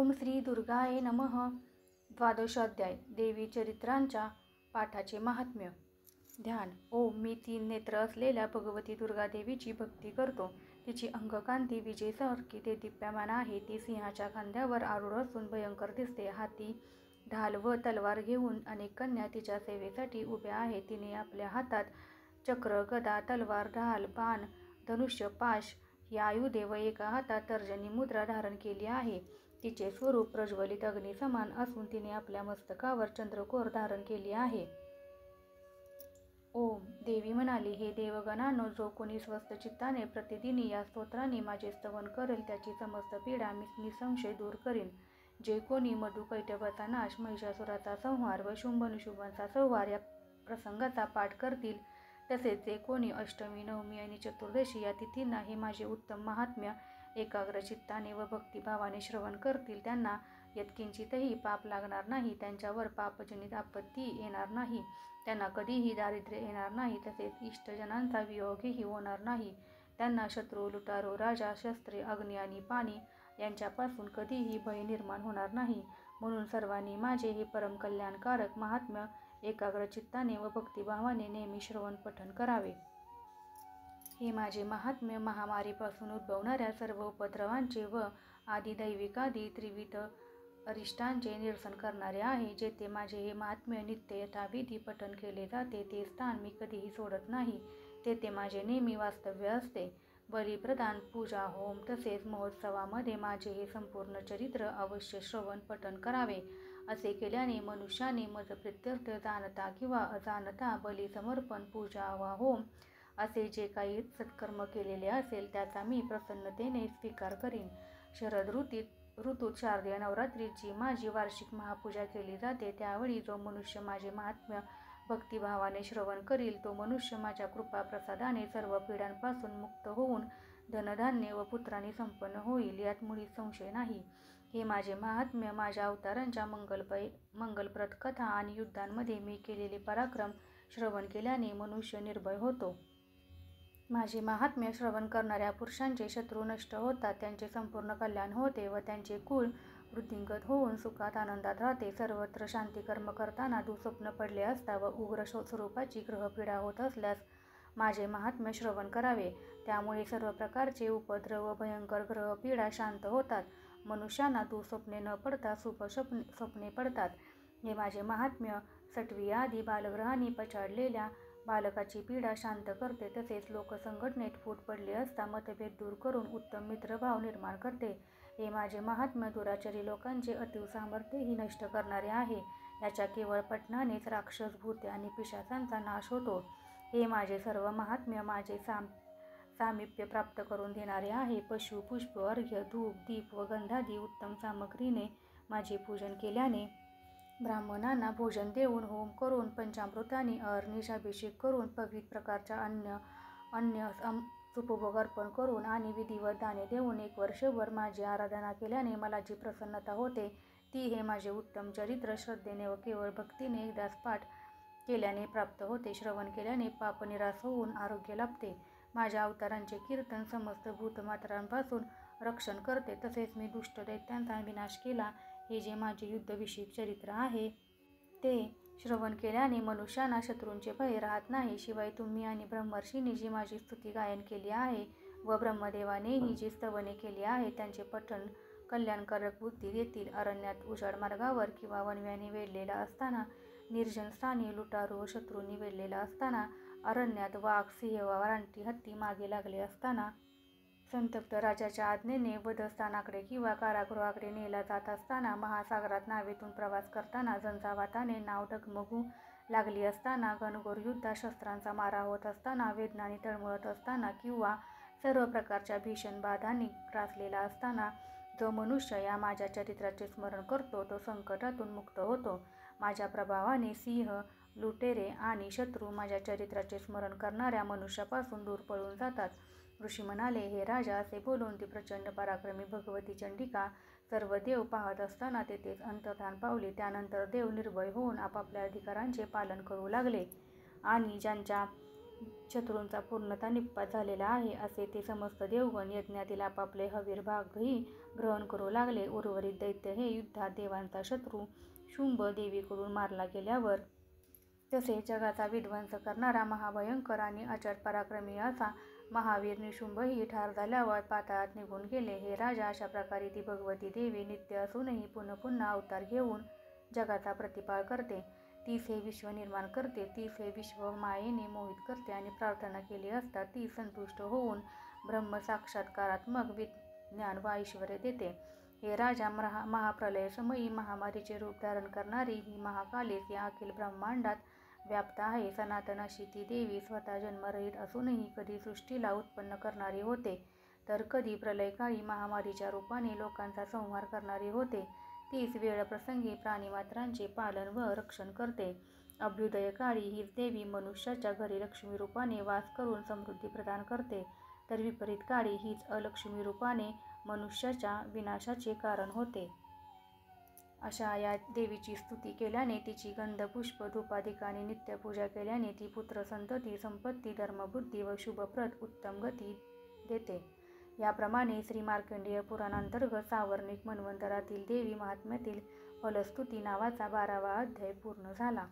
ओम श्री दुर्गाये नमः. द्वादशोध्याय. देवी चरित्रांच्या पाठाचे महात्म्य. ध्यान. ओम. मी 3 नेत्र असलेल्या भगवती दुर्गा देवीची भक्ती करतो. तिची अंगकांती विजेसारखी ते दिप्यमान आहे. ती सिंहाच्या खांद्यावर आरूढ असून भयंकर दिसते. हाती ढाल व तलवार घेऊन अनेक कन्या तिच्या सेवेसाठी उभ्या आहेत. तिने आपल्या हातात चक्र, गदा, तलवार, ढाल, बाण, धनुष्य, पाश ही आयुधे व एका हातात तर्जनी मुद्रा धारण केली आहे. तिचे स्वरूप प्रज्वलित अग्नी समान असून तिने आपल्या मस्तकावर चंद्रकोर धारण केली आहे. ओम. देवी म्हणाली, हे देवगणांनो, जो कोणी स्वस्थ चित्ताने प्रतिदिनी या स्तोत्राने माझे स्तवन करेल त्याची समस्त पीडा मी निसंशय दूर करीन. जे कोणी मधुकैटभाचा नाश, महिषासुराचा संहार व शुंभ-निशुंभांचा संहार या प्रसंगाचा पाठ करतील, तसेच जे कोणी अष्टमी, नवमी आणि चतुर्दशी या तिथींना हे माझे उत्तम महात्म्य एकाग्र चित्ताने व भक्तिभावाने श्रवण करतील, त्यांना यत्किंचितही पाप लागणार नाही. त्यांच्यावर पापजनित आपत्ती येणार नाही. त्यांना कधीही दारिद्र्य येणार नाही. तसेच इष्टजनांचा वियोगही होणार नाही. त्यांना शत्रू, लुटारू, राजा, शस्त्रे, अग्नी आणि पाणी यांच्यापासून कधीही भय निर्माण होणार नाही. म्हणून सर्वांनी माझे हे परम कल्याणकारक महात्म्य एकाग्र चित्ताने व भक्तिभावाने नेहमी श्रवण पठण करावे. हे माझे महात्म्य महामारीपासून उद्भवणाऱ्या सर्व उपद्रवांचे व आदिदैविकादी त्रिविध अरिष्टांचे निरसन करणारे आहे. जेथे माझे हे महात्म्य नित्य यथाविधी पठण केले जाते ते स्थान मी कधीही सोडत नाही. तेथे माझे नेहमी वास्तव्य असते. बलिप्रदान, पूजा, होम तसेच महोत्सवामध्ये माझे हे संपूर्ण चरित्र अवश्य श्रवण पठण करावे. असे केल्याने मनुष्याने मजप्रीत्यर्थ जाणता किंवा अजाणता बली समर्पण, पूजा वा होम असे जे काही सत्कर्म केलेले असेल त्याचा मी प्रसन्नतेने स्वीकार करीन. शरद ऋतूत शारदीय नवरात्रीत जी माझी वार्षिक महापूजा केली जाते, त्यावेळी जो मनुष्य माझे महात्म्य भक्तिभावाने श्रवण करील तो मनुष्य माझ्या कृपा प्रसादाने सर्व पीडांपासून मुक्त होऊन धनधान्य व पुत्रांनी संपन्न होईल, यात मुळीच संशय नाही. हे माझे महात्म्य माझ्या अवतारांच्या मंगलप्रद कथा आणि युद्धांमध्ये मी केलेले पराक्रम श्रवण केल्याने मनुष्य निर्भय होतो. माझे महात्म्य श्रवण करणाऱ्या पुरुषांचे शत्रू नष्ट होतात, त्यांचे संपूर्ण कल्याण होते व त्यांचे कुळ वृद्धिंगत होऊन सुखात आनंदात राहते. सर्वत्र शांतिकर्म करताना दुःस्वप्न पडले असता व उग्र स्वरूपाची ग्रहपीडा होत असल्यास माझे महात्म्य श्रवण करावे. त्यामुळे सर्व प्रकारचे उपद्रव व भयंकर ग्रहपीडा शांत होतात. मनुष्यांना दुःस्वप्ने न पडता शुभ स्वप्ने पडतात. हे माझे महात्म्य सटवी आदी बालग्रहांनी पछाडलेल्या बालकाची पीडा शांत करते. तसेच लोकसंघटनेत फूट पडली असता मतभेद दूर करून उत्तम मित्रभाव निर्माण करते. हे माझे महात्म्य दुराचारी लोकांचे अतीव सामर्थ्यही नष्ट करणारे आहे. याच्या केवळ पठणानेच राक्षस, भूते आणि पिशाचांचा नाश होतो. हे माझे सर्व महात्म्य माझे सामिप्य प्राप्त करून देणारे आहे. पशु, पुष्प, अर्घ्य, धूप, दीप व गंधादी उत्तम सामग्रीने माझे पूजन केल्याने, ब्राह्मणांना भोजन देऊन, होम करून, पंचामृतांनी अहर्निश अभिषेक करून, विविध प्रकारच्या अन्य सुपभोग अर्पण करून आणि विधिवत दाने देऊन 1 वर्षभर माझी आराधना केल्याने मला जी प्रसन्नता होते ती हे माझे उत्तम चरित्र श्रद्धेने व केवळ भक्तीने एकदाच पाठ केल्याने प्राप्त होते. श्रवण केल्याने पाप निराश होऊन आरोग्य लाभते. माझ्या अवतारांचे कीर्तन समस्त भूतमात्रांपासून रक्षण करते. तसेच मी दुष्ट दैत्यांचा विनाश केला. हे जे माझे युद्धविषयक चरित्र आहे ते श्रवण केल्याने मनुष्यांना शत्रूंचे भय राहत नाही. शिवाय तुम्ही आणि ब्रह्मर्षींनी जी माझी स्तुती गायन केली आहे व ब्रह्मदेवानेही जी स्तवने केली आहे त्यांचे पठण कल्याणकारक बुद्धी देतील. अरण्यात उजाड मार्गावर किंवा वणव्याने वेढलेला असताना, निर्जन स्थानी लुटारू व शत्रूंनी वेढलेला असताना, अरण्यात वाघ, सिंह व रानटी हत्ती मागे लागले असताना, संतप्त राजाच्या आज्ञेने वधस्थानाकडे किंवा कारागृहाकडे नेला जात असताना, महासागरात नावेतून प्रवास करताना, झंझावाताने नाव डगमगू लागली असताना, घनघोर युद्धात शस्त्रांचा मारा होत असताना, वेदनांनी तळमळत असताना किंवा सर्व प्रकारच्या भीषण बाधांनी ग्रासलेला असताना जो मनुष्य या माझ्या चरित्राचे स्मरण करतो तो संकटातून मुक्त होतो. माझ्या प्रभावाने सिंह, लुटेरे आणि शत्रू माझ्या चरित्राचे स्मरण करणाऱ्या मनुष्यापासून दूर पळून जातात. ऋषी म्हणाले, हे राजा, असे बोलून ती प्रचंड पराक्रमी भगवती चंडिका सर्व देव पाहत असताना तेथेच अंतर्धान पावली. त्यानंतर देव निर्भय होऊन आपापल्या अधिकारांचे पालन करू लागले आणि ज्यांच्या शत्रूंचा पूर्णतः निपात झालेला आहे असे ते समस्त देवगण यज्ञातील आपापले हवीर भागही ग्रहण करू लागले. उर्वरित दैत्य हे युद्धात देवांचा शत्रू शुंभ देवीकडून मारला गेल्यावर तसेच जगाचा विध्वंस करणारा महाभयंकर आणि अचट पराक्रमी असा महावीर निशुंभही ठार झाल्यावर पाताळात निघून गेले. हे राजा, अशा प्रकारे ती भगवती देवी नित्य असूनही पुन्हा पुन्हा अवतार घेऊन जगाचा प्रतिपाळ करते. तीच हे विश्व निर्माण करते, तीच हे विश्व मायेने मोहित करते आणि प्रार्थना केली असता ती संतुष्ट होऊन ब्रह्मसाक्षात्कारात्मक विज्ञान व ऐश्वर्य देते. हे राजा, महाप्रलयसमयी महामारीचे रूप धारण करणारी ही महाकालीच या अखिल ब्रह्मांडात व्याप्त आहे. सनातन अशी ती देवी स्वतः जन्मरहित असूनही कधी सृष्टीला उत्पन्न करणारी होते, तर कधी प्रलयकाळी महामारीच्या रूपाने लोकांचा संहार करणारी होते. तीच वेळप्रसंगी प्राणीमात्रांचे पालन व रक्षण करते. अभ्युदयकाळी हीच देवी मनुष्याच्या घरी लक्ष्मी रूपाने वास करून समृद्धी प्रदान करते, तर विपरीत काळी हीच अलक्ष्मी रूपाने मनुष्याच्या विनाशाचे कारण होते. अशा या देवीची स्तुती केल्याने, तिची गंध पुष्प धूपादिकांनी नित्यपूजा केल्याने ती पुत्र संतती संपत्ती धर्मबुद्धी व शुभप्रद उत्तम गती देते. याप्रमाणे श्री मार्कंडेय पुराणांतर्गत सावर्णिक मन्वंतरातील देवी महात्म्यातील फलस्तुती नावाचा 12वा अध्याय पूर्ण झाला.